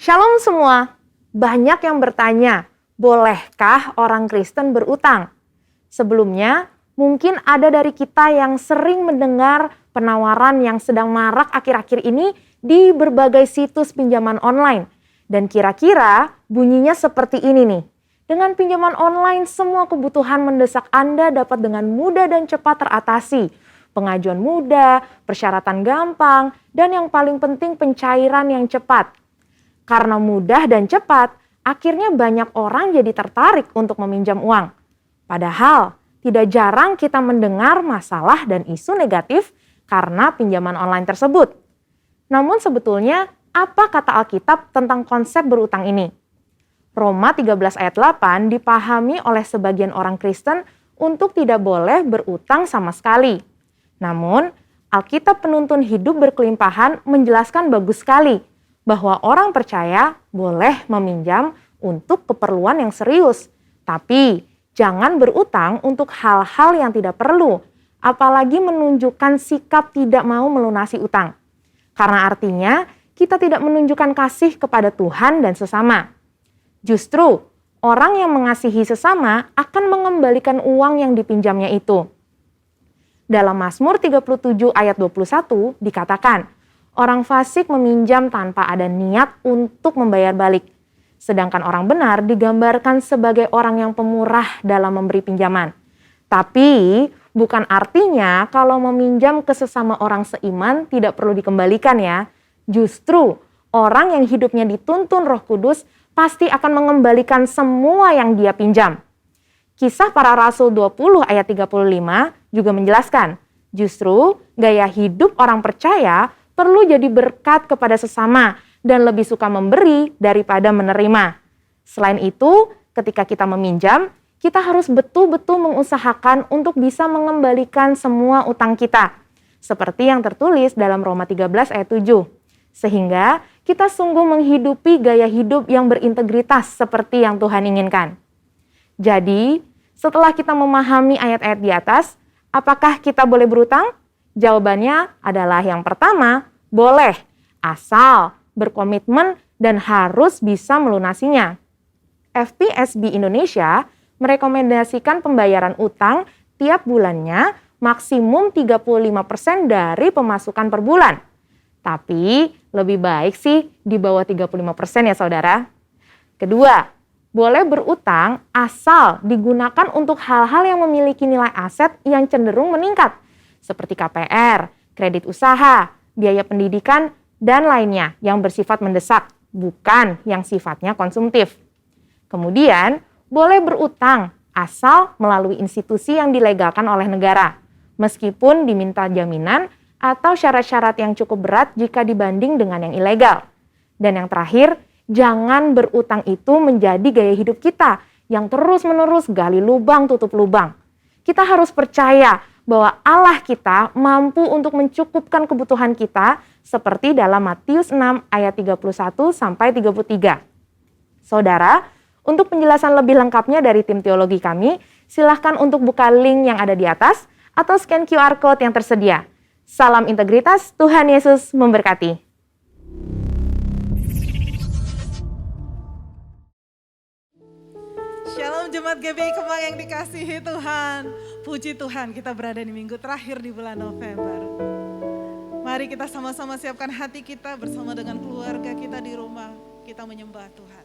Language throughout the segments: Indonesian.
Shalom semua. Banyak yang bertanya, bolehkah orang Kristen berutang? Sebelumnya, mungkin ada dari kita yang sering mendengar penawaran yang sedang marak akhir-akhir ini di berbagai situs pinjaman online. Dan kira-kira bunyinya seperti ini nih. Dengan pinjaman online, semua kebutuhan mendesak Anda dapat dengan mudah dan cepat teratasi. Pengajuan mudah, persyaratan gampang, dan yang paling penting pencairan yang cepat. Karena mudah dan cepat, akhirnya banyak orang jadi tertarik untuk meminjam uang. Padahal, tidak jarang kita mendengar masalah dan isu negatif karena pinjaman online tersebut. Namun sebetulnya, apa kata Alkitab tentang konsep berutang ini? Roma 13 ayat 8 dipahami oleh sebagian orang Kristen untuk tidak boleh berutang sama sekali. Namun, Alkitab penuntun hidup berkelimpahan menjelaskan bagus sekali bahwa orang percaya boleh meminjam untuk keperluan yang serius. Tapi jangan berutang untuk hal-hal yang tidak perlu, apalagi menunjukkan sikap tidak mau melunasi utang. Karena artinya kita tidak menunjukkan kasih kepada Tuhan dan sesama. Justru orang yang mengasihi sesama akan mengembalikan uang yang dipinjamnya itu. Dalam Mazmur 37 ayat 21 dikatakan, orang fasik meminjam tanpa ada niat untuk membayar balik. Sedangkan orang benar digambarkan sebagai orang yang pemurah dalam memberi pinjaman. Tapi bukan artinya kalau meminjam ke sesama orang seiman tidak perlu dikembalikan ya. Justru orang yang hidupnya dituntun Roh Kudus pasti akan mengembalikan semua yang dia pinjam. Kisah Para Rasul 20 ayat 35 juga menjelaskan, justru gaya hidup orang percaya perlu jadi berkat kepada sesama dan lebih suka memberi daripada menerima. Selain itu, ketika kita meminjam, kita harus betul-betul mengusahakan untuk bisa mengembalikan semua utang kita. Seperti yang tertulis dalam Roma 13 ayat 7. Sehingga kita sungguh menghidupi gaya hidup yang berintegritas seperti yang Tuhan inginkan. Jadi, setelah kita memahami ayat-ayat di atas, apakah kita boleh berutang? Jawabannya adalah yang pertama, boleh, asal berkomitmen dan harus bisa melunasinya. FPSB Indonesia merekomendasikan pembayaran utang tiap bulannya maksimum 35% dari pemasukan per bulan. Tapi lebih baik sih di bawah 35% ya saudara. Kedua, boleh berutang asal digunakan untuk hal-hal yang memiliki nilai aset yang cenderung meningkat. Seperti KPR, kredit usaha, biaya pendidikan, dan lainnya yang bersifat mendesak, bukan yang sifatnya konsumtif. Kemudian, boleh berutang asal melalui institusi yang dilegalkan oleh negara, meskipun diminta jaminan atau syarat-syarat yang cukup berat jika dibanding dengan yang ilegal. Dan yang terakhir, jangan berutang itu menjadi gaya hidup kita yang terus-menerus gali lubang tutup lubang. Kita harus percaya bahwa Allah kita mampu untuk mencukupkan kebutuhan kita seperti dalam Matius 6 ayat 31 sampai 33. Saudara, untuk penjelasan lebih lengkapnya dari tim teologi kami, silahkan untuk buka link yang ada di atas atau scan QR Code yang tersedia. Salam integritas, Tuhan Yesus memberkati. Shalom Jemaat GBI Kemang yang dikasihi Tuhan. Puji Tuhan kita berada di minggu terakhir di bulan November. Mari kita sama-sama siapkan hati kita bersama dengan keluarga kita di rumah. Kita menyembah Tuhan.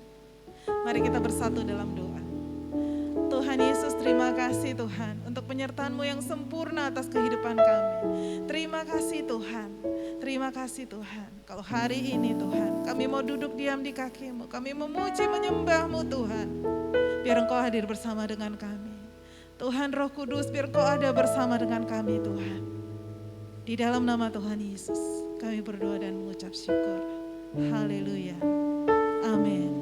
Mari kita bersatu dalam doa. Tuhan Yesus, terima kasih Tuhan untuk penyertaan-Mu yang sempurna atas kehidupan kami. Terima kasih Tuhan, terima kasih Tuhan. Kalau hari ini Tuhan, kami mau duduk diam di kaki-Mu, kami memuji menyembah-Mu Tuhan. Biar Engkau hadir bersama dengan kami. Tuhan Roh Kudus, biar Engkau ada bersama dengan kami Tuhan. Di dalam nama Tuhan Yesus, kami berdoa dan mengucap syukur. Haleluya. Amin.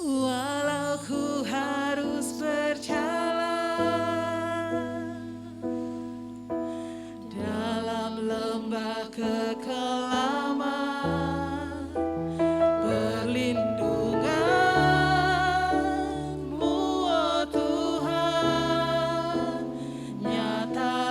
Walau ku harus berjalan dalam lembah kekelaman, perlindungan-Mu, oh Tuhan, nyata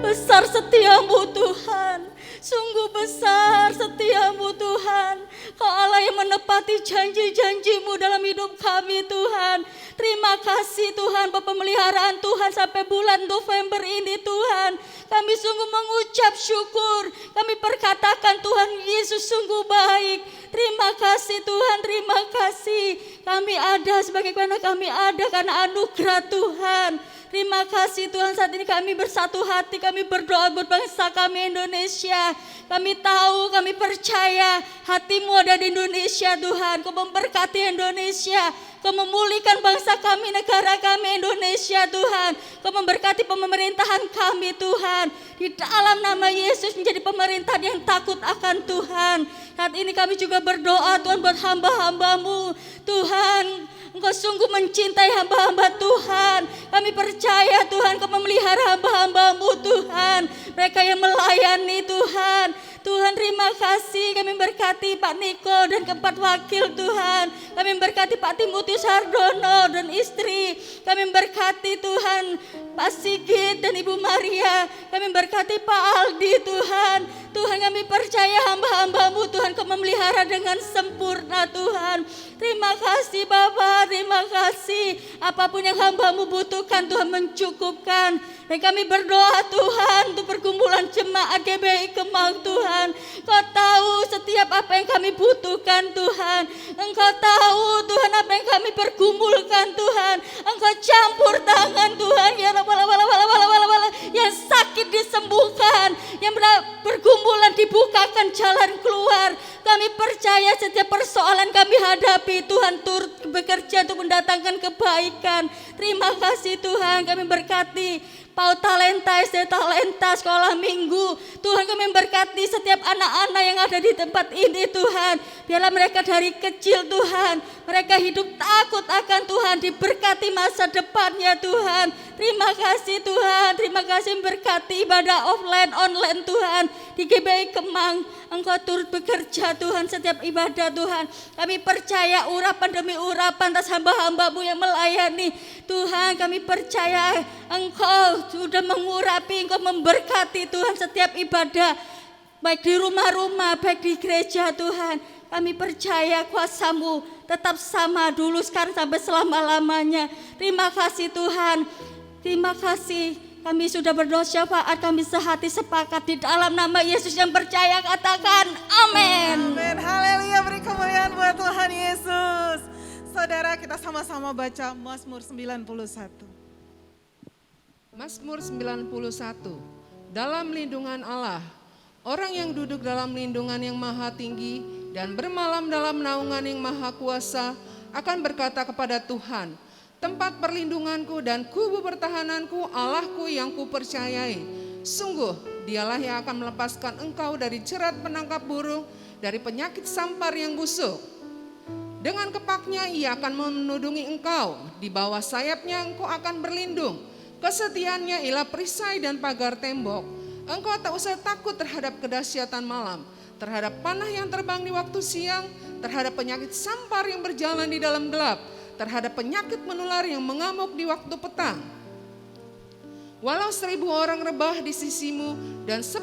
Besar setiamu Tuhan, sungguh besar setiamu Tuhan. Kau Allah yang menepati janji-janjimu dalam hidup kami Tuhan. Terima kasih Tuhan, pemeliharaan Tuhan sampai bulan November ini Tuhan. Kami sungguh mengucap syukur, kami perkatakan Tuhan Yesus sungguh baik. Terima kasih Tuhan, terima kasih. Kami ada sebagaimana kami ada karena anugerah Tuhan. Terima kasih Tuhan, saat ini kami bersatu hati, kami berdoa buat bangsa kami Indonesia. Kami tahu, kami percaya hatimu ada di Indonesia Tuhan. Kau memberkati Indonesia, Kau memulihkan bangsa kami, negara kami Indonesia Tuhan. Kau memberkati pemerintahan kami Tuhan. Di dalam nama Yesus menjadi pemerintahan yang takut akan Tuhan. Saat ini kami juga berdoa Tuhan buat hamba-hambamu Tuhan. Engkau sungguh mencintai hamba-hamba Tuhan. Kami percaya Tuhan Kau memelihara hamba-hambamu Tuhan. Mereka yang melayani Tuhan. Tuhan terima kasih, kami berkati Pak Niko dan keempat wakil Tuhan. Kami berkati Pak Timotius Hardono dan istri. Kami berkati Tuhan Pak Sigit dan Ibu Maria. Kami berkati Pak Aldi Tuhan. Tuhan kami percaya hamba-hambamu Tuhan Kau memelihara dengan sempurna Tuhan. Terima kasih Bapa, terima kasih. Apapun yang hambamu butuhkan Tuhan mencukupkan. Dan kami berdoa Tuhan untuk pergumulan jemaat GBI Kemang Tuhan. Kau tahu setiap apa yang kami butuhkan Tuhan. Engkau tahu Tuhan apa yang kami pergumulkan Tuhan. Engkau campur tangan Tuhan. Ya yang sakit disembuhkan, yang bergumulan dibukakan jalan keluar. Kami percaya setiap persoalan kami hadapi Tuhan turut bekerja untuk mendatangkan kebaikan. Terima kasih Tuhan, kami berkati PAUD Talenta, SD Talenta, sekolah minggu. Tuhan kami berkati setiap anak-anak yang ada di tempat ini Tuhan. Biarlah mereka dari kecil Tuhan, mereka hidup takut akan Tuhan, diberkati masa depannya Tuhan. Terima kasih Tuhan, terima kasih berkati ibadah offline, online Tuhan. Di GBI Kemang, Engkau turut bekerja Tuhan setiap ibadah Tuhan. Kami percaya urapan demi urapan atas hamba-hambamu yang melayani. Tuhan kami percaya Engkau sudah mengurapi, Engkau memberkati Tuhan setiap ibadah. Baik di rumah-rumah, baik di gereja Tuhan. Kami percaya kuasa-Mu tetap sama dulu sekarang sampai selama-lamanya. Terima kasih Tuhan, terima kasih. Kami sudah berdoa syafaat, kami sehati sepakat di dalam nama Yesus yang percaya katakan amin. Amin, haleluya, beri kemuliaan buat Tuhan Yesus. Saudara kita sama-sama baca Mazmur 91. Mazmur 91. Dalam lindungan Allah, orang yang duduk dalam lindungan yang maha tinggi dan bermalam dalam naungan yang maha kuasa akan berkata kepada Tuhan, tempat perlindunganku dan kubu pertahananku, Allahku yang kupercayai. Sungguh dialah yang akan melepaskan engkau dari jerat penangkap burung, dari penyakit sampar yang busuk. Dengan kepaknya ia akan menudungi engkau, di bawah sayapnya engkau akan berlindung. Kesetiaannya ialah perisai dan pagar tembok. Engkau tak usah takut terhadap kedahsyatan malam, terhadap panah yang terbang di waktu siang, terhadap penyakit sampar yang berjalan di dalam gelap, terhadap penyakit menular yang mengamuk di waktu petang. Walau 1.000 orang rebah di sisimu dan 10.000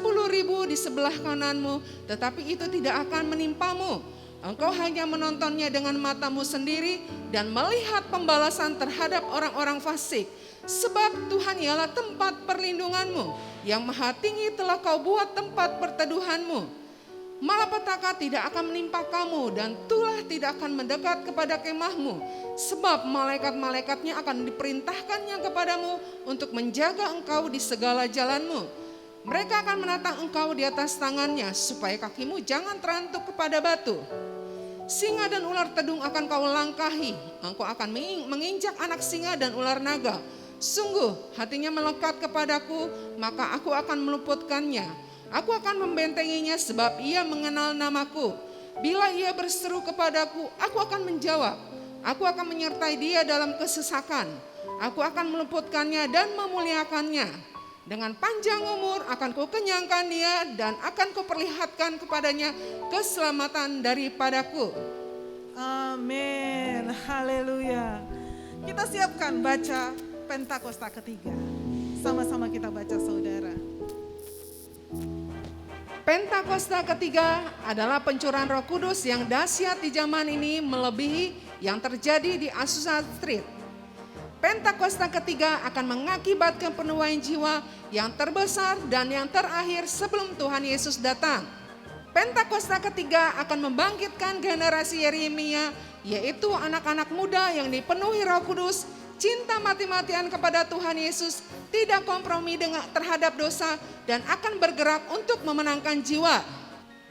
di sebelah kananmu, tetapi itu tidak akan menimpamu. Engkau hanya menontonnya dengan matamu sendiri dan melihat pembalasan terhadap orang-orang fasik. Sebab Tuhan ialah tempat perlindunganmu, yang maha tinggi telah kau buat tempat perteduhanmu. Malapetaka tidak akan menimpa kamu dan tulah tidak akan mendekat kepada kemahmu. Sebab malaikat-malaikatnya akan diperintahkannya kepadamu untuk menjaga engkau di segala jalanmu. Mereka akan menatang engkau di atas tangannya supaya kakimu jangan terantuk kepada batu. Singa dan ular tedung akan kau langkahi. Engkau akan menginjak anak singa dan ular naga. Sungguh hatinya melekat kepadaku, maka aku akan meluputkannya. Aku akan membentenginya sebab ia mengenal namaku. Bila ia berseru kepadaku, aku akan menjawab. Aku akan menyertai dia dalam kesesakan. Aku akan meluputkannya dan memuliakannya. Dengan panjang umur akan kukenyangkan dia dan akan kuperlihatkan kepadanya keselamatan daripadaku. Amin, haleluya. Kita siapkan baca Pentakosta ketiga. Sama-sama kita baca saudara. Pentakosta ketiga adalah pencurahan Roh Kudus yang dahsyat di zaman ini melebihi yang terjadi di Azusa Street. Pentakosta ketiga akan mengakibatkan penuaian jiwa yang terbesar dan yang terakhir sebelum Tuhan Yesus datang. Pentakosta ketiga akan membangkitkan generasi Yeremia, yaitu anak-anak muda yang dipenuhi Roh Kudus, cinta mati-matian kepada Tuhan Yesus, tidak kompromi terhadap dosa, dan akan bergerak untuk memenangkan jiwa.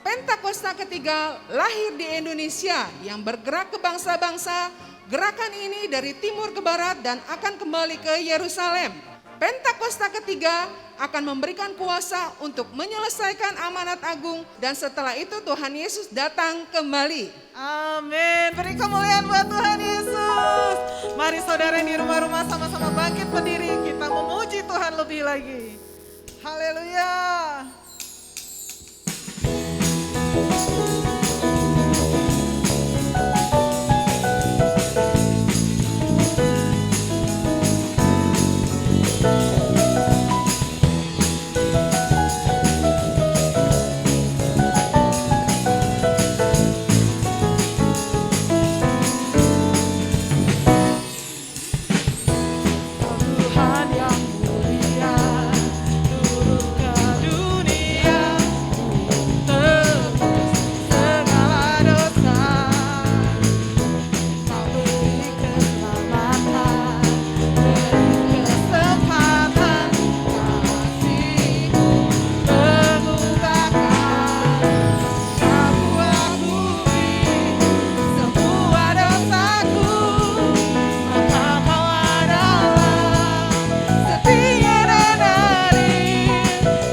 Pentakosta ketiga lahir di Indonesia yang bergerak ke bangsa-bangsa. Gerakan ini dari timur ke barat dan akan kembali ke Yerusalem. Pentakosta ketiga akan memberikan kuasa untuk menyelesaikan amanat agung, dan setelah itu Tuhan Yesus datang kembali. Amin. Beri kemuliaan buat Tuhan Yesus. Mari saudara yang di rumah-rumah sama-sama bangkit berdiri. Kita memuji Tuhan lebih lagi. Haleluya. Tuhan yang mulia turun ke dunia, tebus segala dosa. Kau beri keselamatan, beri kesempatan, kasih-Mu mengubahkan. Aku akui semua dosaku, maka Kau adalah setia dan adil.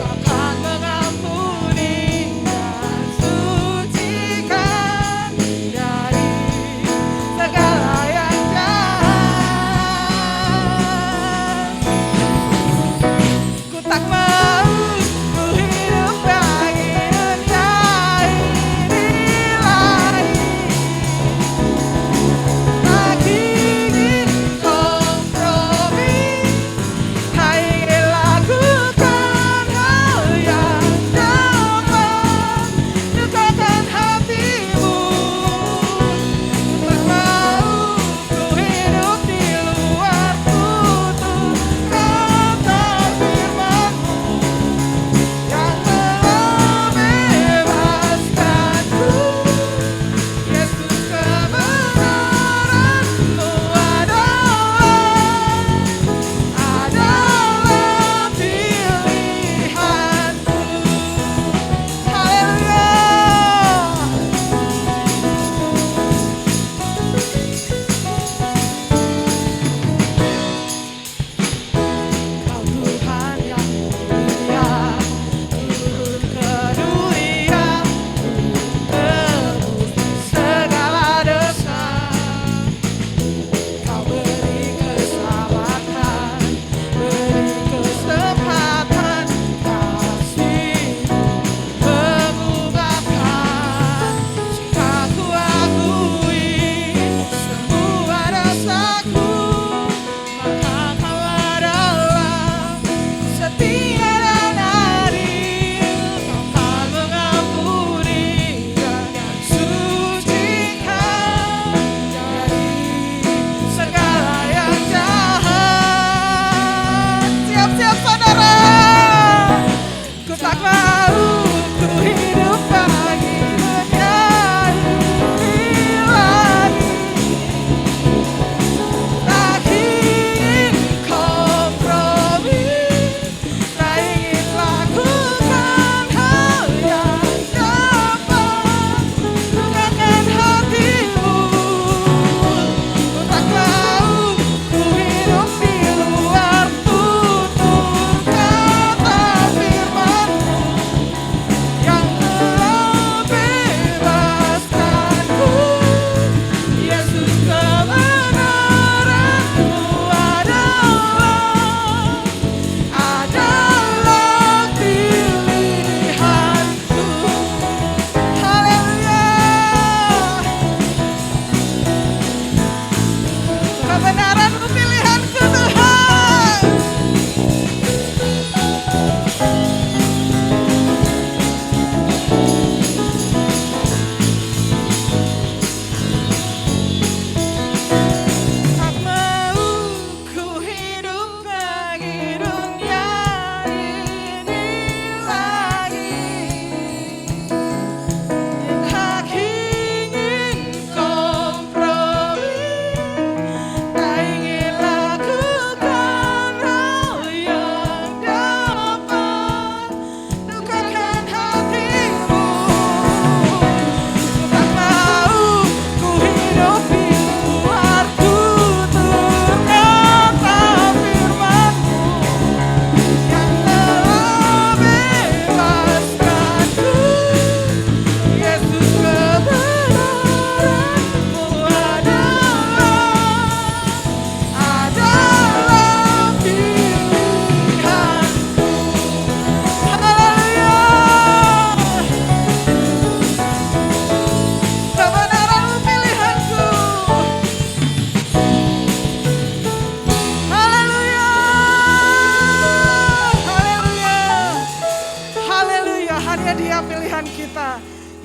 Kau kan mengampuni dan sucikan dari segala yang jahat. Ku tak mau ku hidup bagi dunia ini lagi. Tak ingin kompromi, tak ingin lakukan hal yang dapat lukakan hatimu. Tak mau ku hidup di luar tutur kata firman-Mu yang telah bebaskanku. Yesus, kebenaran-Mu adalah pilihanku. Kau Tuhan yang mulia, turun ke dunia, tebus segala dosa. Kau beri keselamatan, beri kesempatan, kasih-Mu mengubahkan. Jika ku akui semua dosaku, maka Kau adalah setia dan adil. Kau kan mengampuni dan sucikan dari segala yang jahat. Siap-siap saudara. Ku tak mau ku hidup bagi dunia ini lagi. Tak ingin kompromi, tak ingin lakukan hal yang dapat lukakan hatimu. Ku tak mau ku hidup di luar tutur kata firman-Mu yang telah bebaskanku. Yesus, kebenaran-Mu adalah pilihanku. Haleluya. Kebenaran-Mu pilihanku, Tuhan.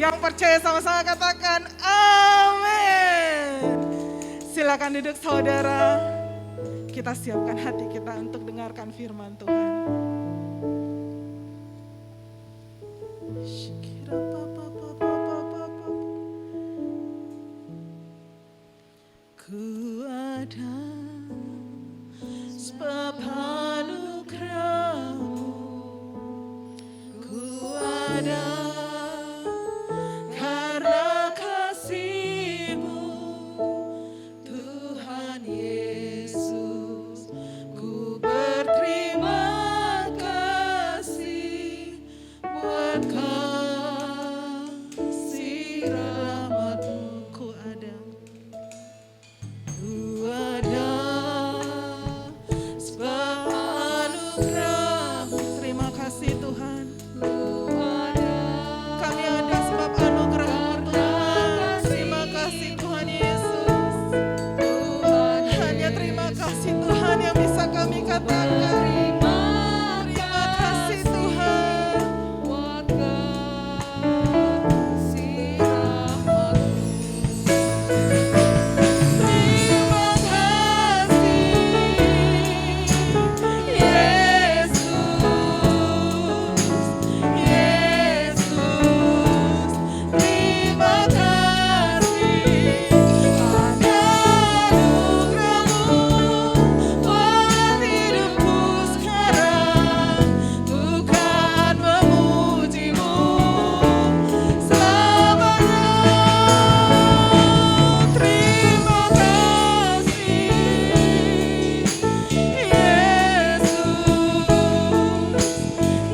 Yang percaya sama-sama katakan amin. Silakan duduk saudara. Kita siapkan hati kita untuk dengarkan firman Tuhan. Ku ada sebab anugerah-Mu, ku ada karena kasih-Mu, Tuhan Yesus. Ku berterima kasih buat kasih rahmat-Mu. Ku ada sebab anugerah-Mu. Terima kasih Tuhan. Kami ada sebab anugerah-Mu Tuhan. Terima kasih Tuhan Yesus. Hanya terima kasih Tuhan yang bisa kami katakan. Terima kasih Tuhan. Terima kasih Yesus. Yesus. Terima kasih hanya anugerah-Mu buat hidupku sekarang. Ku kan memuji-Mu selamanya. Terima kasih Yesus.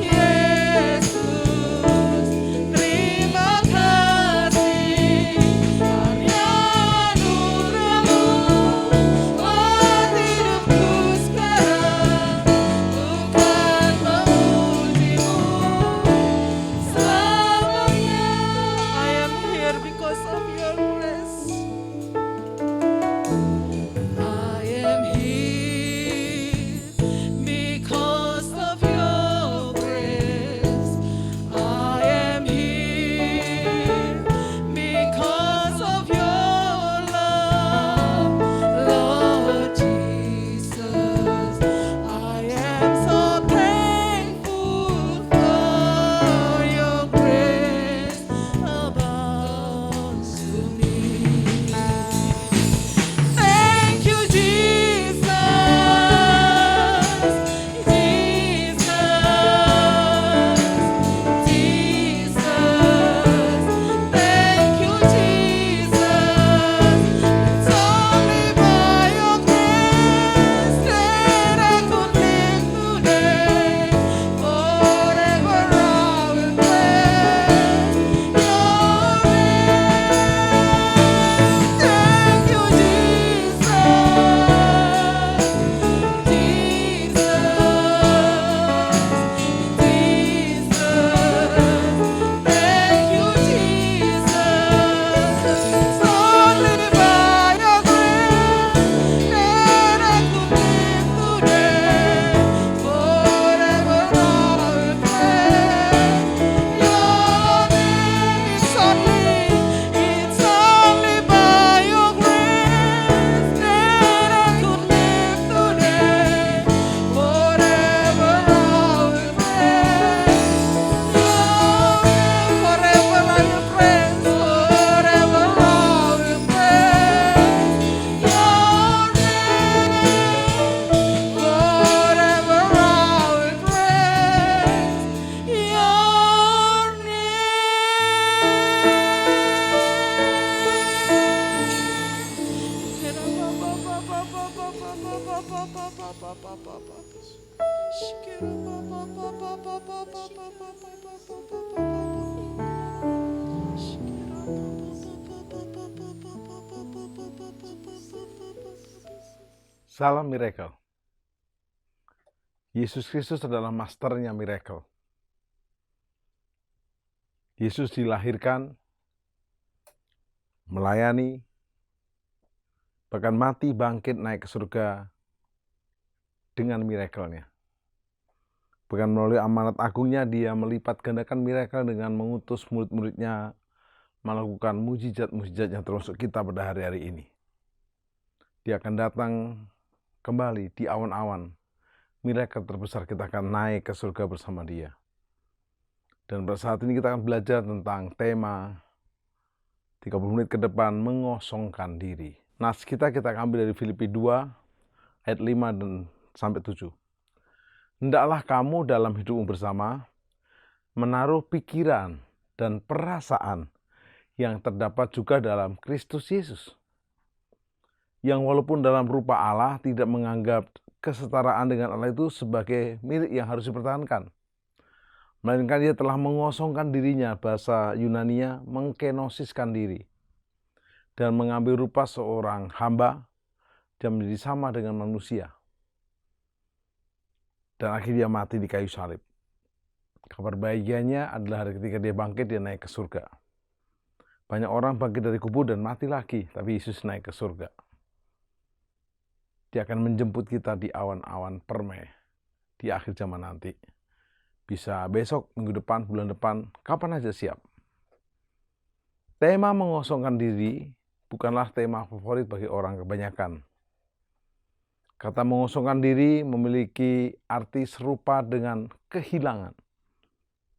Yesus. Terima kasih hanya anugerah-Mu buat hidupku sekarang. Ku kan memuji-Mu selamanya. I am here because of your grace. I am here because of your grace. I am here because of your love, Lord Jesus. I am so thankful for your grace abounds to me. Thank you, Jesus. Jesus. Jesus. Thank you, Jesus. It's only by your grace that I could live today. Forever I will praise your name. Thank you, Jesus. Thank you, Jesus. It's only by your grace that I could live today. Forever I will praise your name. It's only by your grace that I could live today. Forever I will praise your name. Forever I will praise. Forever I will praise your name. Forever I will praise Salam miracle. Yesus Kristus adalah masternya miracle. Yesus dilahirkan, melayani, bahkan mati, bangkit, naik ke surga dengan miracle-nya. Bahkan melalui amanat agungnya, dia melipat gandakan miracle dengan mengutus murid-muridnya melakukan mujizat-mujizatnya termasuk kita pada hari-hari ini. Dia akan datang kembali di awan-awan. Miracle terbesar, kita akan naik ke surga bersama dia. Dan pada saat ini kita akan belajar tentang tema 30 menit ke depan, mengosongkan diri. Nas kita ambil dari Filipi 2 ayat 5 dan sampai 7. Hendaklah kamu dalam hidupmu bersama menaruh pikiran dan perasaan yang terdapat juga dalam Kristus Yesus, yang walaupun dalam rupa Allah tidak menganggap kesetaraan dengan Allah itu sebagai milik yang harus dipertahankan, melainkan dia telah mengosongkan dirinya, bahasa Yunaninya mengkenosiskan diri, dan mengambil rupa seorang hamba dan menjadi sama dengan manusia, dan akhirnya mati di kayu salib. Kabar bahagianya adalah hari ketika dia bangkit, dia naik ke surga. Banyak orang bangkit dari kubur dan mati lagi, tapi Yesus naik ke surga. Dia akan menjemput kita di awan-awan permai di akhir zaman nanti. Bisa besok, minggu depan, bulan depan, kapan aja siap. Tema mengosongkan diri bukanlah tema favorit bagi orang kebanyakan. Kata mengosongkan diri memiliki arti serupa dengan kehilangan.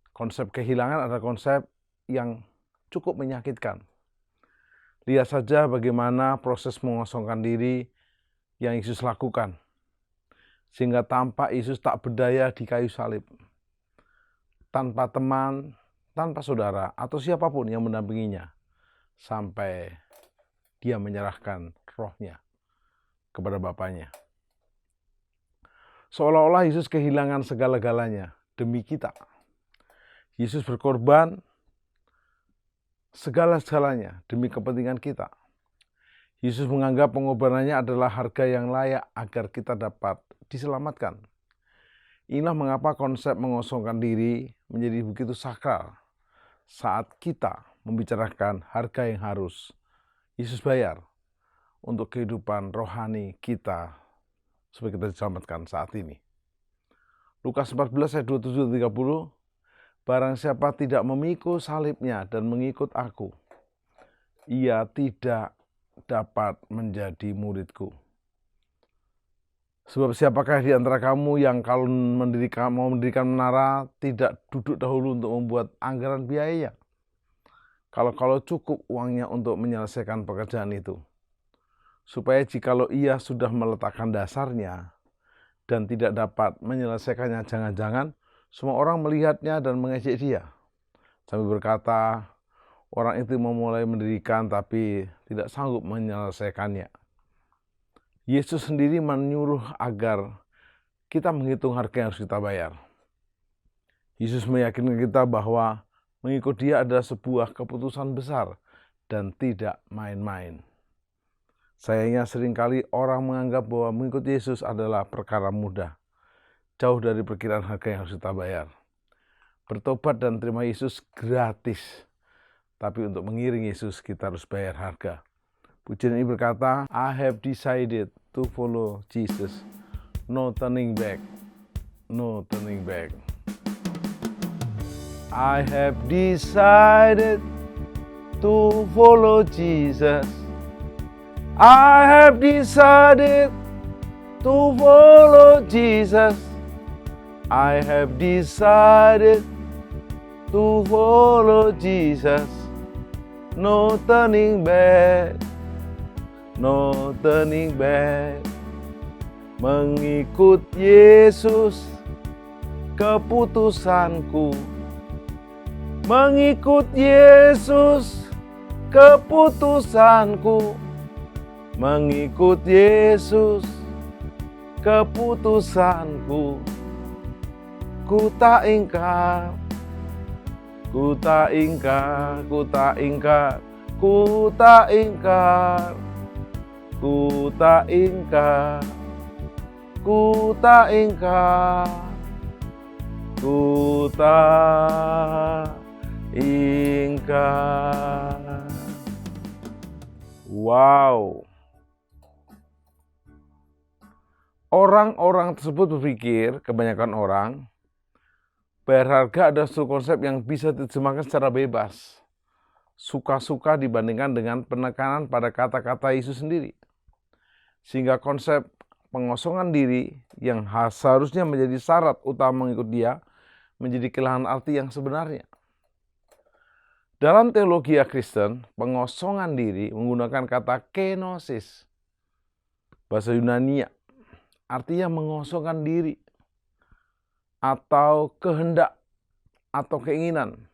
Konsep kehilangan adalah konsep yang cukup menyakitkan. Lihat saja bagaimana proses mengosongkan diri yang Yesus lakukan, sehingga tampak Yesus tak berdaya di kayu salib. Tanpa teman, tanpa saudara, atau siapapun yang mendampinginya, sampai dia menyerahkan rohnya kepada Bapaknya. Seolah-olah Yesus kehilangan segala-galanya demi kita. Yesus berkorban segala-galanya demi kepentingan kita. Yesus menganggap pengorbanannya adalah harga yang layak agar kita dapat diselamatkan. Inilah mengapa konsep mengosongkan diri menjadi begitu sakral saat kita membicarakan harga yang harus Yesus bayar untuk kehidupan rohani kita supaya kita diselamatkan saat ini. Lukas 14 ayat 27-30, barang siapa tidak memikul salibnya dan mengikut aku, ia tidak dapat menjadi muridku. Sebab siapakah di antara kamu yang kalau mau mendirikan menara tidak duduk dahulu untuk membuat anggaran biayanya? Kalau cukup uangnya untuk menyelesaikan pekerjaan itu. Supaya jikalau ia sudah meletakkan dasarnya dan tidak dapat menyelesaikannya, jangan-jangan semua orang melihatnya dan mengejek dia. Sambil berkata, orang itu memulai mendirikan tapi tidak sanggup menyelesaikannya. Yesus sendiri menyuruh agar kita menghitung harga yang harus kita bayar. Yesus meyakinkan kita bahwa mengikut dia adalah sebuah keputusan besar dan tidak main-main. Sayangnya seringkali orang menganggap bahwa mengikut Yesus adalah perkara mudah, jauh dari perkiraan harga yang harus kita bayar. Bertobat dan terima Yesus gratis, tapi untuk mengiring Yesus kita harus bayar harga. Pujian ini berkata, I have decided to follow Jesus, no turning back, no turning back. I have decided to follow Jesus. I have decided to follow Jesus. I have decided to follow Jesus. No turning back, no turning back. Mengikut Yesus keputusanku. Mengikut Yesus keputusanku. Mengikut Yesus keputusanku. Ku tak ingkar, ku tak ingkar, ku tak ingkar, ku tak ingkar, ku tak ingkar, ku tak ingkar, ku tak ingkar. Wow. Orang-orang tersebut berpikir, kebanyakan orang, bayar harga adalah suatu konsep yang bisa diterjemahkan secara bebas. suka-suka dibandingkan dengan penekanan pada kata-kata Yesus sendiri. Sehingga konsep pengosongan diri yang seharusnya menjadi syarat utama mengikut Dia menjadi kehilangan arti yang sebenarnya. Dalam teologi Kristen, pengosongan diri menggunakan kata kenosis, bahasa Yunani, artinya mengosongkan diri atau kehendak atau keinginan.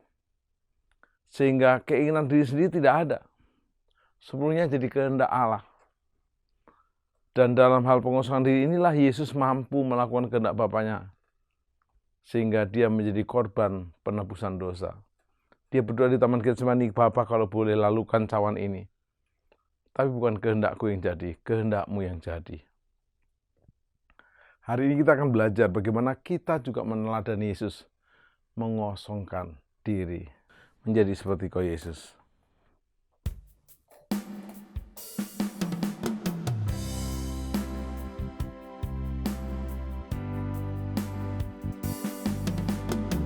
Sehingga keinginan diri sendiri tidak ada. Sepenuhnya jadi kehendak Allah. Dan dalam hal pengosongan diri inilah Yesus mampu melakukan kehendak Bapanya. Sehingga dia menjadi korban penebusan dosa. Dia berdoa di Taman Getsemani, Bapa kalau boleh lalukan cawan ini. Tapi bukan kehendakku yang jadi, kehendakmu yang jadi. Hari ini kita akan belajar bagaimana kita juga meneladani Yesus. Mengosongkan diri. Menjadi seperti kau Yesus.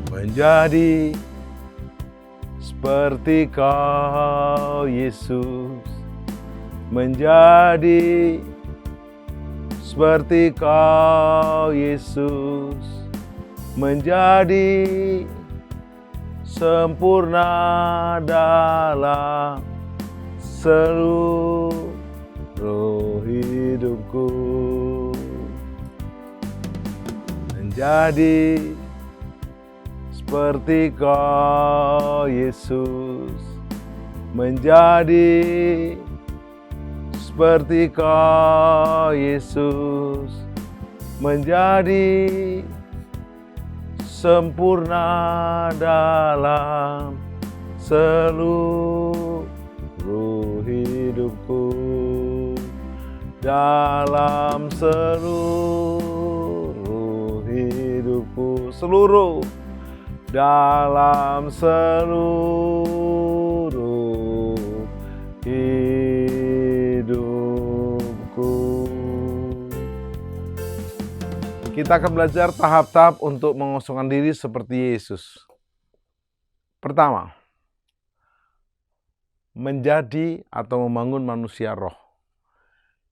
Menjadi seperti kau Yesus, menjadi seperti kau Yesus, menjadi sempurna dalam seluruh hidupku, menjadi seperti kau Yesus, menjadi seperti kau Yesus, menjadi sempurna dalam seluruh hidupku, dalam seluruh hidupku, dalam seluruh hidupku. Kita akan belajar tahap-tahap untuk mengosongkan diri seperti Yesus. Pertama, menjadi atau membangun manusia roh.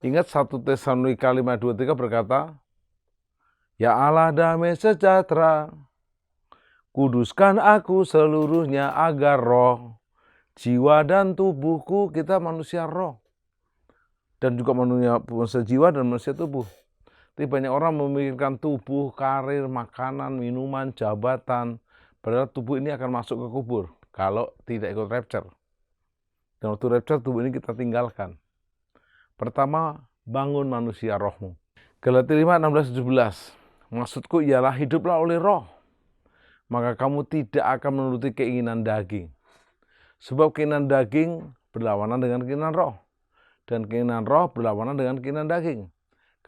Ingat 1 Tesalonika 5:23 berkata, Ya Allah damai sejahtera, kuduskan aku seluruhnya agar roh, jiwa dan tubuhku, kita manusia roh. Dan juga manusia jiwa dan manusia tubuh. Tapi banyak orang memikirkan tubuh, karir, makanan, minuman, jabatan. Padahal tubuh ini akan masuk ke kubur kalau tidak ikut rapture. Dan waktu rapture tubuh ini kita tinggalkan. Pertama, bangun manusia rohmu. Galatia 5:16-17. Maksudku ialah hiduplah oleh roh. Maka kamu tidak akan menuruti keinginan daging. Sebab keinginan daging berlawanan dengan keinginan roh. Dan keinginan roh berlawanan dengan keinginan daging.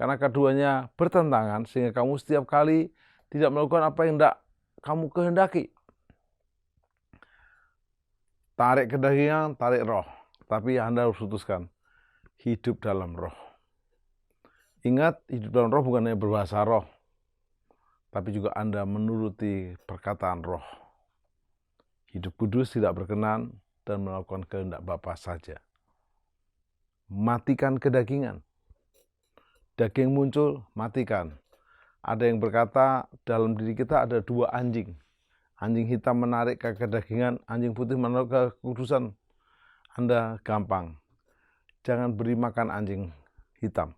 Karena keduanya bertentangan sehingga kamu setiap kali tidak melakukan apa yang tidak kamu kehendaki. Tarik kedagingan, tarik roh. Tapi Anda harus putuskan hidup dalam roh. Ingat, hidup dalam roh bukan hanya berbahasa roh. Tapi juga Anda menuruti perkataan roh. Hidup kudus tidak berkenan dan melakukan kehendak Bapa saja. Matikan kedagingan. Daging muncul, matikan. Ada yang berkata dalam diri kita ada dua anjing. Anjing hitam menarik ke kedagingan, anjing putih menarik ke kekudusan. Anda gampang. Jangan beri makan anjing hitam.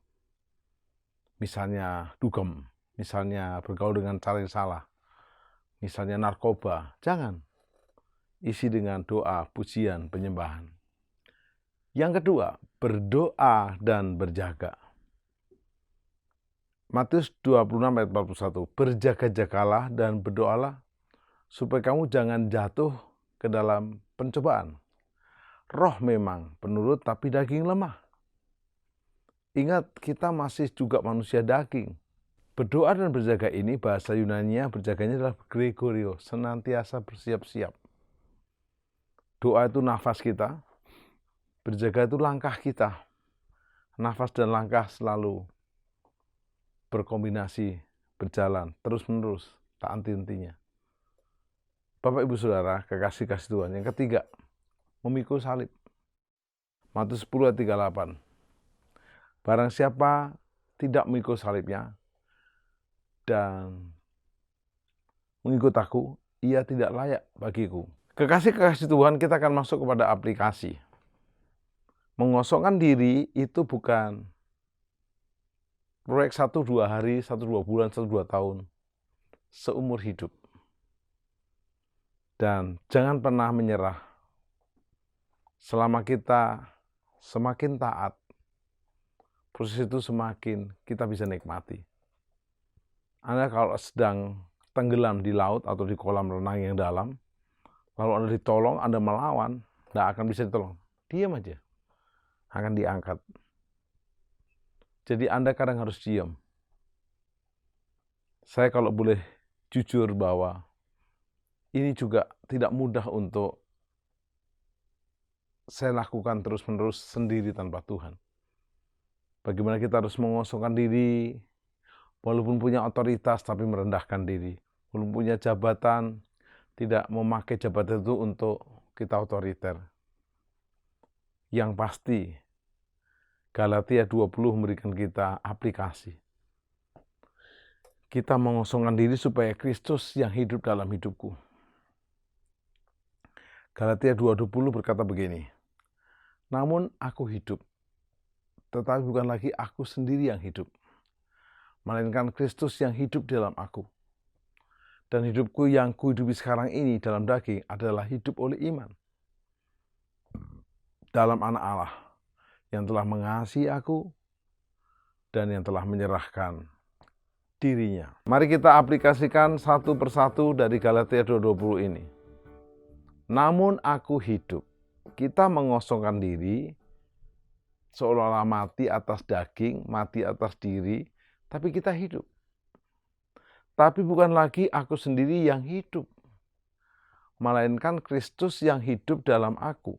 Misalnya dugem. Misalnya bergaul dengan cara yang salah. Misalnya narkoba. Jangan. Isi dengan doa, pujian, penyembahan. Yang kedua, berdoa dan berjaga. Matius 26:41. Berjaga-jagalah dan berdoalah supaya kamu jangan jatuh ke dalam pencobaan. Roh memang penurut tapi daging lemah. Ingat, kita masih juga manusia daging. Berdoa dan berjaga ini bahasa Yunani-nya berjaganya adalah Gregorio, senantiasa bersiap-siap. Doa itu nafas kita, berjaga itu langkah kita. Nafas dan langkah selalu berkombinasi, berjalan, terus-menerus, tak henti-hentinya. Bapak Ibu Saudara, kekasih-kasih Tuhan. Yang ketiga, memikul salib. Matius 10 ayat 38. Barang siapa tidak memikul salibnya dan mengikut aku, ia tidak layak bagiku. Kekasih-kekasih Tuhan, kita akan masuk kepada aplikasi. Mengosongkan diri itu bukan proyek 1-2 hari, 1-2 bulan, 1-2 tahun. Seumur hidup. Dan jangan pernah menyerah. Selama kita semakin taat, proses itu semakin kita bisa nikmati. Anda kalau sedang tenggelam di laut atau di kolam renang yang dalam, lalu Anda ditolong, Anda melawan, tidak akan bisa ditolong. Diam aja. Akan diangkat. Jadi Anda kadang harus diam. Saya kalau boleh jujur bahwa ini juga tidak mudah untuk saya lakukan terus-menerus sendiri tanpa Tuhan. Bagaimana kita harus mengosongkan diri, walaupun punya otoritas tapi merendahkan diri. Walaupun punya jabatan, tidak memakai jabatan itu untuk kita otoriter. Yang pasti, Galatia 20 memberikan kita aplikasi. Kita mengosongkan diri supaya Kristus yang hidup dalam hidupku. Galatia 2:20 berkata begini, namun aku hidup, tetapi bukan lagi aku sendiri yang hidup, melainkan Kristus yang hidup dalam aku. Dan hidupku yang kuhidupi sekarang ini dalam daging adalah hidup oleh iman dalam Anak Allah yang telah mengasihi aku dan yang telah menyerahkan dirinya. Mari kita aplikasikan satu persatu dari Galatia 2:20 ini. Namun aku hidup. Kita mengosongkan diri seolah-olah mati atas daging, mati atas diri, tapi kita hidup. Tapi bukan lagi aku sendiri yang hidup, melainkan Kristus yang hidup dalam aku.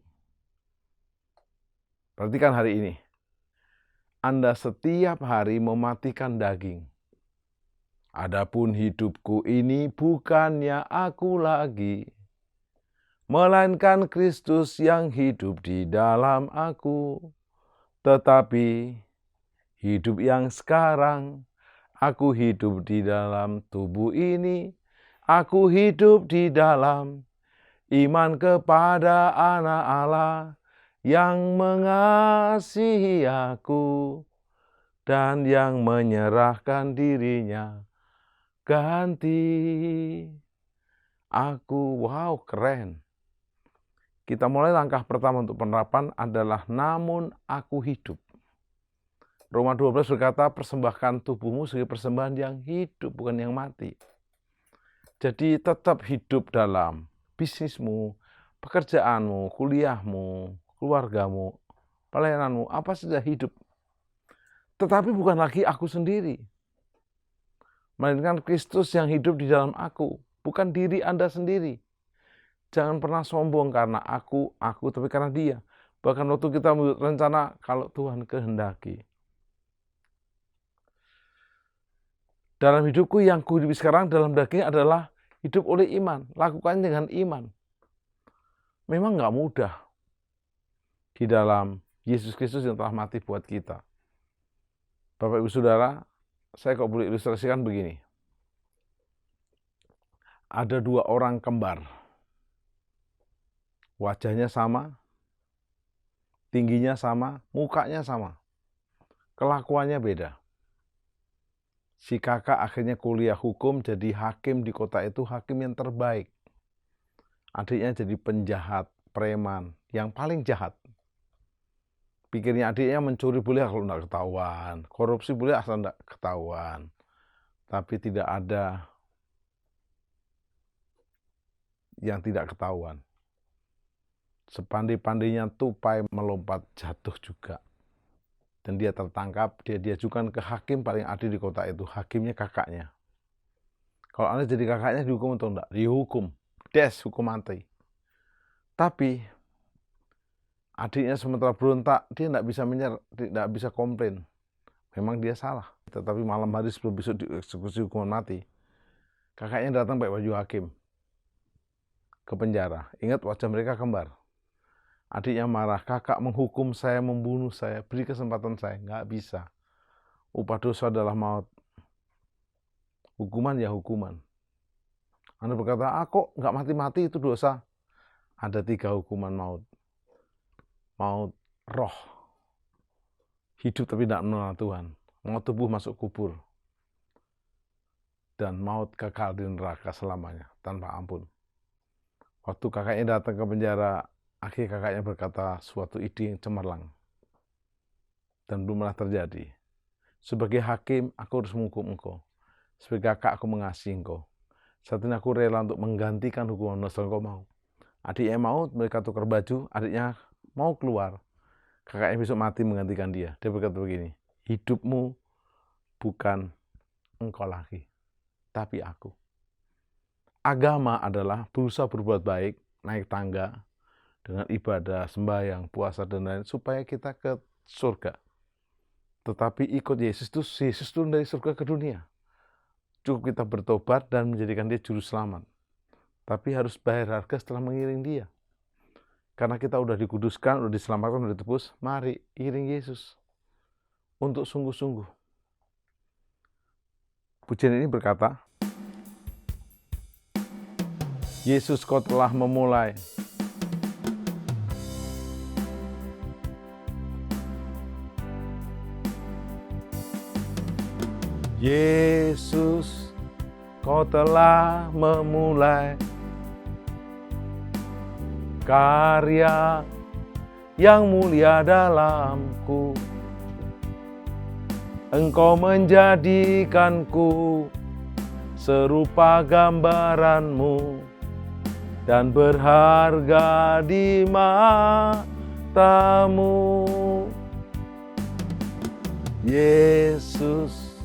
Perhatikan hari ini. Anda setiap hari mematikan daging. Adapun hidupku ini bukannya aku lagi, melainkan Kristus yang hidup di dalam aku. Tetapi hidup yang sekarang, aku hidup di dalam tubuh ini. Aku hidup di dalam iman kepada Anak Allah yang mengasihi aku dan yang menyerahkan dirinya ganti aku. Wow, keren. Kita mulai langkah pertama untuk penerapan adalah namun aku hidup. Roma 12 berkata persembahkan tubuhmu sebagai persembahan yang hidup, bukan yang mati. Jadi tetap hidup dalam bisnismu, pekerjaanmu, kuliahmu, keluargamu, pelayananmu, apa saja hidup. Tetapi bukan lagi aku sendiri, melainkan Kristus yang hidup di dalam aku, bukan diri Anda sendiri. Jangan pernah sombong karena aku, tapi karena Dia. Bahkan waktu kita membuat rencana, kalau Tuhan kehendaki. Dalam hidupku yang kuhidupi sekarang dalam daging adalah hidup oleh iman. Lakukan dengan iman. Memang nggak mudah di dalam Yesus Kristus yang telah mati buat kita. Bapak Ibu Saudara, saya kok boleh ilustrasikan begini. Ada 2 orang kembar. Wajahnya sama, tingginya sama, mukanya sama. Kelakuannya beda. Si kakak akhirnya kuliah hukum, jadi hakim di kota itu, hakim yang terbaik. Adiknya jadi penjahat, preman, yang paling jahat. Pikirnya adiknya mencuri boleh kalau tidak ketahuan, korupsi boleh asal tidak ketahuan. Tapi tidak ada yang tidak ketahuan. Sepandai-pandainya tupai melompat jatuh juga. Dan dia tertangkap, dia diajukan ke hakim paling adil di kota itu. Hakimnya kakaknya. Kalau Anda jadi kakaknya dihukum atau enggak? Dihukum. Hukum mati. Tapi adiknya sementara berontak, dia tidak bisa tidak bisa komplain. Memang dia salah. Tetapi malam hari sebelum besok dieksekusi hukuman mati, kakaknya datang pakai baju hakim ke penjara. Ingat wajah mereka kembar. Adiknya marah, kakak menghukum saya, membunuh saya, beri kesempatan saya. Nggak bisa. Upah dosa adalah maut. Hukuman ya hukuman. Anda berkata, kok nggak mati-mati itu dosa? Ada 3 hukuman maut. Maut roh. Hidup tapi tidak mengenal Tuhan. Maut tubuh masuk kubur. Dan maut kekal di neraka selamanya, tanpa ampun. Waktu kakaknya datang ke penjara, akhirnya kakaknya berkata suatu ide yang cemerlang. Dan belum pernah terjadi. Sebagai hakim, aku harus menghukum engkau. Sebagai kakak, aku mengasihi engkau. Saat ini aku rela untuk menggantikan hukuman dosa engkau mau. Adiknya mau, mereka tukar baju, adiknya mau keluar. Kakaknya besok mati menggantikan dia. Dia berkata begini, hidupmu bukan engkau lagi, tapi aku. Agama adalah berusaha berbuat baik, naik tangga, dengan ibadah, sembahyang, puasa, dan lain-lain, supaya kita ke surga. Tetapi ikut Yesus turun dari surga ke dunia. Cukup kita bertobat dan menjadikan dia juru selamat. Tapi harus bayar harga setelah mengiring dia. Karena kita udah dikuduskan, udah diselamatkan, udah ditebus, mari iring Yesus. Untuk sungguh-sungguh. Pujian ini berkata, Yesus, kau telah memulai. Yesus, kau telah memulai karya yang mulia dalamku. Engkau menjadikanku serupa gambaranmu dan berharga di matamu. Yesus,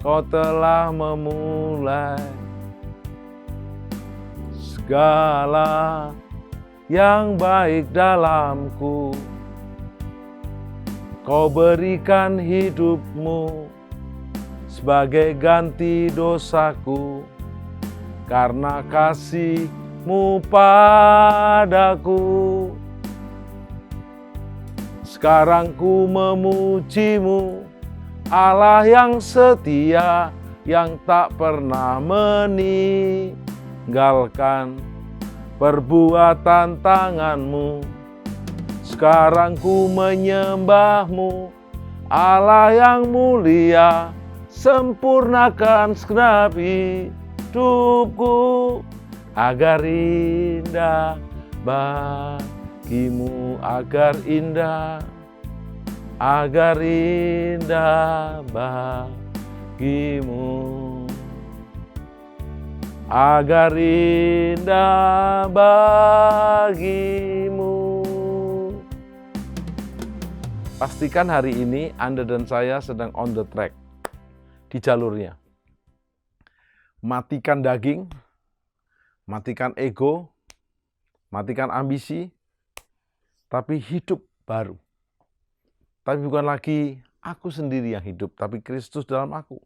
kau telah memulai segala yang baik dalamku. Kau berikan hidupmu sebagai ganti dosaku karena kasih-Mu padaku. Sekarang ku memuji-Mu, Allah yang setia, yang tak pernah meninggalkan perbuatan tangan-Mu. Sekarang ku menyembah-Mu, Allah yang mulia, sempurnakan segenap hidupku agar indah bagi-Mu, agar indah bagi-Mu, agar indah bagi-Mu. Pastikan hari ini Anda dan saya sedang on the track, di jalurnya. Matikan daging, matikan ego, matikan ambisi, tapi hidup baru. Tapi bukan lagi aku sendiri yang hidup, tapi Kristus dalam aku.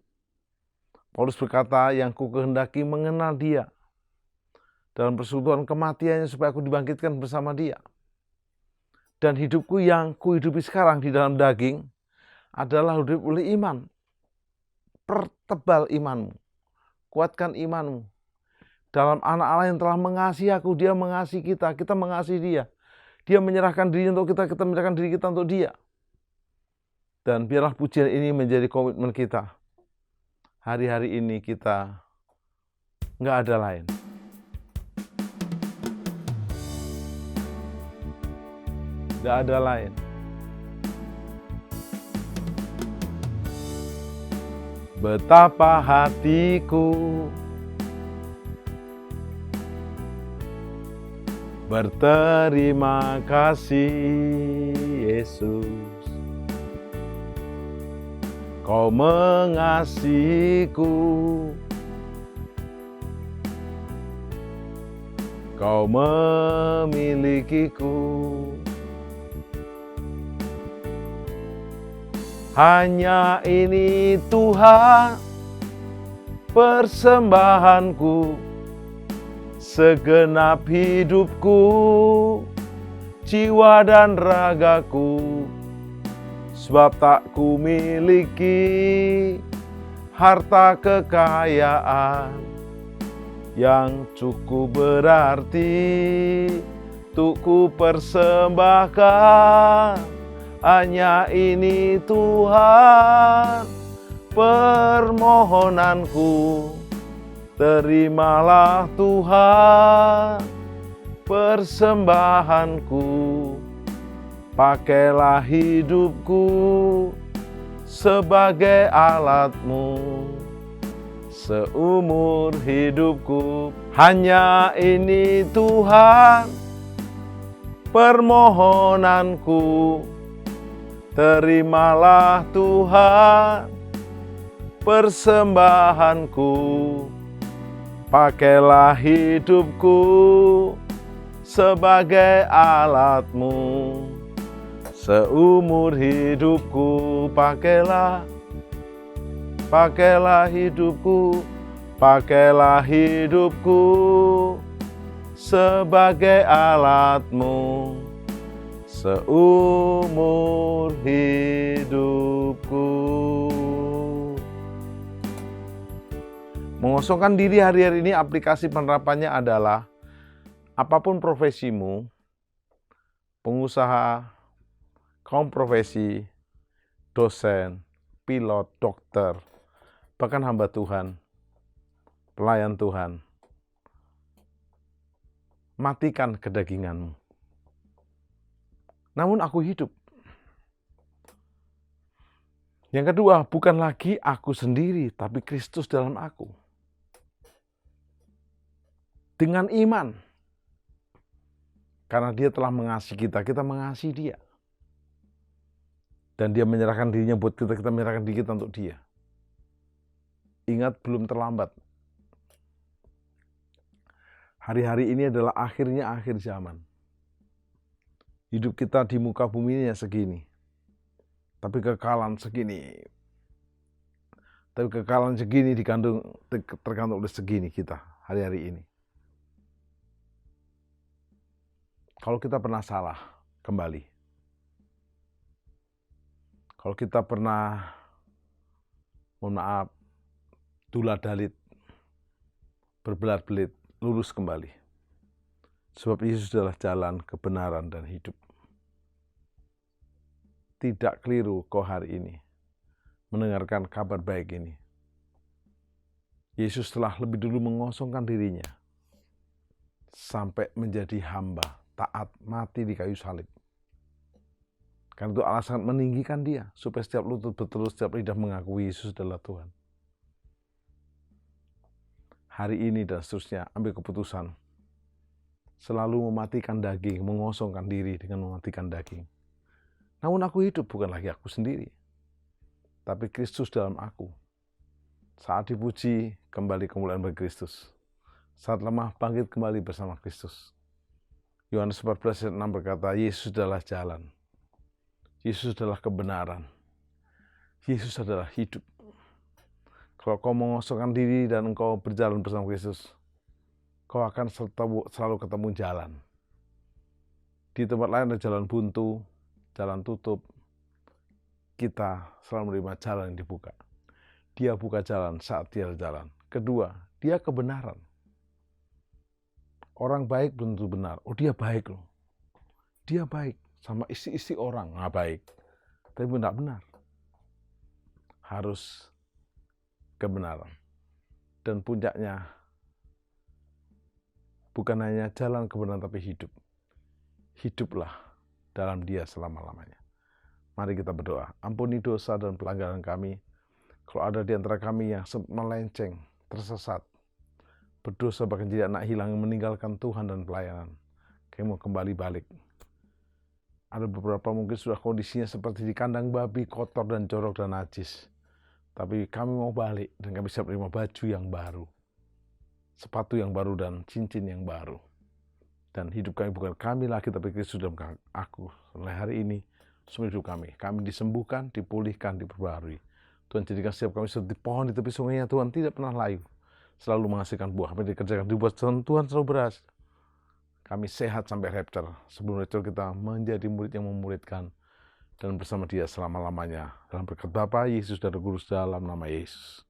Paulus berkata, yang ku kehendaki mengenal Dia dalam persekutuan kematiannya supaya aku dibangkitkan bersama Dia. Dan hidupku yang kuhidupi sekarang di dalam daging adalah hidup oleh iman. Pertebal imanmu, kuatkan imanmu. Dalam anak Allah yang telah mengasihi aku, Dia mengasihi kita, kita mengasihi Dia. Dia menyerahkan diri untuk kita, kita menyerahkan diri kita untuk Dia. Dan biarlah pujian ini menjadi komitmen kita. Hari-hari ini kita nggak ada lain. Nggak ada lain. Betapa hatiku berterima kasih, Yesus. Kau mengasihiku, Kau memilikiku. Hanya ini Tuhan persembahanku, segenap hidupku jiwa dan ragaku, sebab tak ku miliki harta kekayaan yang cukup berarti untuk ku persembahkan. Hanya ini Tuhan permohonanku, terimalah Tuhan persembahanku. Pakailah hidupku sebagai alat-Mu seumur hidupku. Hanya ini Tuhan permohonanku, terimalah Tuhan persembahanku. Pakailah hidupku sebagai alat-Mu seumur hidupku. Pakailah hidupku, pakailah hidupku sebagai alat-Mu seumur hidupku. Mengosongkan diri hari-hari ini, aplikasi penerapannya adalah apapun profesimu, pengusaha, kaum profesi, dosen, pilot, dokter, bahkan hamba Tuhan, pelayan Tuhan, matikan kedaginganmu. Namun aku hidup. Yang kedua, bukan lagi aku sendiri, tapi Kristus dalam aku. Dengan iman. Karena Dia telah mengasihi kita, kita mengasihi Dia. Dan Dia menyerahkan dirinya buat kita, kita menyerahkan diri kita untuk Dia. Ingat, belum terlambat. Hari-hari ini adalah akhirnya akhir zaman. Hidup kita di muka bumi ini segini. Tapi kekalahan segini. Tapi kekalahan segini tergantung oleh segini kita hari-hari ini. Kalau kita pernah salah, kembali. Kalau kita pernah, mohon maaf, dula-dalit, berbelat-belit, lurus kembali. Sebab Yesus adalah jalan, kebenaran, dan hidup. Tidak keliru kau hari ini mendengarkan kabar baik ini. Yesus telah lebih dulu mengosongkan dirinya sampai menjadi hamba, taat, mati di kayu salib. Karena itu alasan meninggikan Dia, supaya setiap lutut bertelur, setiap lidah mengakui Yesus adalah Tuhan. Hari ini dan seterusnya, ambil keputusan. Selalu mematikan daging, mengosongkan diri dengan mematikan daging. Namun aku hidup, bukan lagi aku sendiri, tapi Kristus dalam aku. Saat dipuji, kembali kemuliaan bagi Kristus. Saat lemah, bangkit kembali bersama Kristus. Yohanes 14 ayat 6 berkata, Yesus adalah jalan. Yesus adalah kebenaran. Yesus adalah hidup. Kalau kau mengosongkan diri dan engkau berjalan bersama Kristus, kau akan selalu ketemu jalan. Di tempat lain ada jalan buntu, jalan tutup. Kita selalu menerima jalan yang dibuka. Dia buka jalan saat Dia jalan. Kedua, Dia kebenaran. Orang baik belum tentu benar. Oh, dia baik loh. Dia baik. Sama isi-isi orang nggak baik. Tapi tidak benar. Harus kebenaran. Dan puncaknya bukan hanya jalan kebenaran tapi hidup. Hiduplah dalam Dia selama-lamanya. Mari kita berdoa. Ampuni dosa dan pelanggaran kami. Kalau ada di antara kami yang melenceng, tersesat, berdosa bahkan jadi anak hilang yang meninggalkan Tuhan dan pelayanan, kami mau kembali balik. Ada beberapa mungkin sudah kondisinya seperti di kandang babi, kotor dan jorok dan najis. Tapi kami mau balik dan kami siap menerima baju yang baru, sepatu yang baru dan cincin yang baru. Dan hidup kami bukan kami lagi, tapi Kristus dalam aku. Mulai hari ini, semua hidup kami disembuhkan, dipulihkan, diperbarui. Tuhan jadikan setiap kami seperti pohon di tepi sungainya. Tuhan tidak pernah layu, selalu menghasilkan buah. Apa yang dikerjakan dibuat Tuhan selalu berhasil. kami sehat sampai rapture. Sebelum rapture kita menjadi murid yang memuridkan dan bersama Dia selama-lamanya. Dalam berkat Bapa, Yesus dan Roh Kudus, dalam nama Yesus.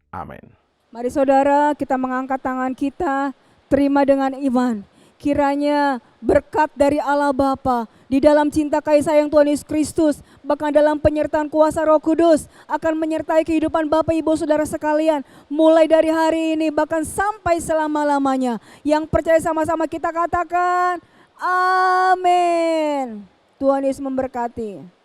Amin. Mari saudara, kita mengangkat tangan kita, terima dengan iman. Kiranya berkat dari Allah Bapa, di dalam cinta kasih sayang Tuhan Yesus Kristus, bahkan dalam penyertaan kuasa Roh Kudus akan menyertai kehidupan Bapak Ibu Saudara sekalian, mulai dari hari ini bahkan sampai selama-lamanya. Yang percaya sama-sama kita katakan, amin. Tuhan Yesus memberkati.